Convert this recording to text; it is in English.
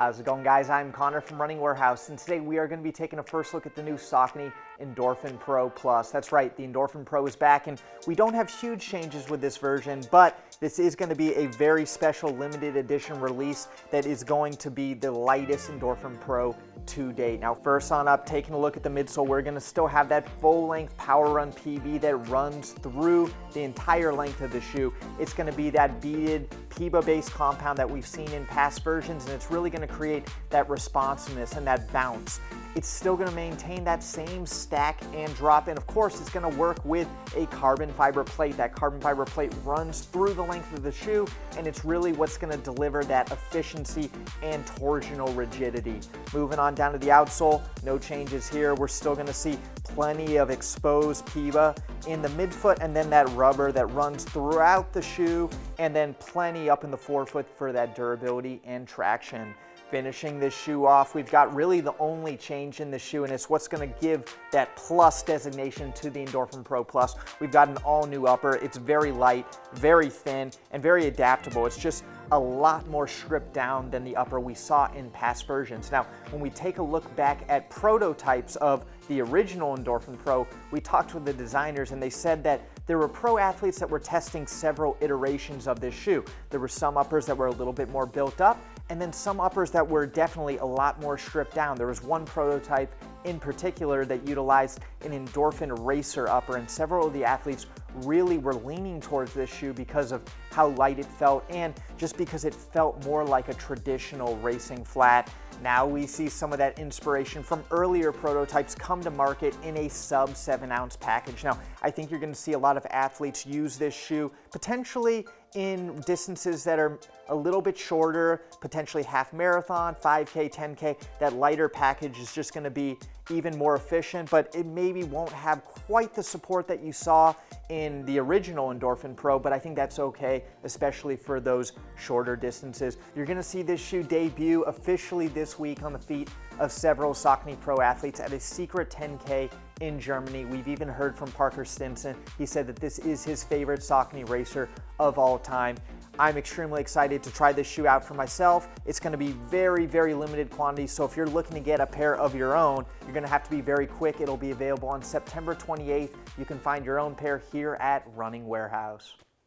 How's it going, guys? I'm Connor from Running Warehouse, and today we are going to be taking a first look at the new Saucony Endorphin Pro Plus. That's right, the Endorphin Pro is back, and we don't have huge changes with this version, but this is going to be a very special limited edition release that is going to be the lightest Endorphin Pro to date. Now, first on up, taking a look at the midsole, we're going to still have that full-length Power Run PB that runs through the entire length of the shoe. It's going to be that beaded PEBA-based compound that we've seen in past versions, and it's really going to create that responsiveness and that bounce. It's still going to maintain that same stack and drop, and of course it's going to work with a carbon fiber plate. That carbon fiber plate runs through the length of the shoe, and it's really what's going to deliver that efficiency and torsional rigidity. Moving on down to the outsole, no changes here. We're still going to see plenty of exposed PEBA in the midfoot, and then that rubber that runs throughout the shoe, and then plenty up in the forefoot for that durability and traction. Finishing this shoe off, we've got really the only change in the shoe, and it's what's going to give that plus designation to the Endorphin Pro Plus. We've got an all-new upper. It's very light, very thin, and very adaptable. It's just a lot more stripped down than the upper we saw in past versions. Now, when we take a look back at prototypes of the original Endorphin Pro, we talked with the designers, and they said that there were pro athletes that were testing several iterations of this shoe. There were some uppers that were a little bit more built up, and then some uppers that were definitely a lot more stripped down. There was one prototype in particular that utilized an Endorphin Racer upper, and several of the athletes really were leaning towards this shoe because of how light it felt and just because it felt more like a traditional racing flat. Now we see some of that inspiration from earlier prototypes come to market in a sub 7-ounce package. Now, I think you're going to see a lot of athletes use this shoe potentially in distances that are a little bit shorter, potentially half marathon, 5K, 10K. That lighter package is just going to be even more efficient, but it maybe won't have quite the support that you saw in the original Endorphin Pro, but I think that's okay, especially for those shorter distances. You're going to see this shoe debut officially this week on the feet of several Saucony Pro athletes at a secret 10K in Germany. We've even heard from Parker Stinson. He said that this is his favorite Saucony racer of all time. I'm extremely excited to try this shoe out for myself. It's going to be very, very limited quantities, so if you're looking to get a pair of your own, you're going to have to be very quick. It'll be available on September 28th. You can find your own pair here at Running Warehouse.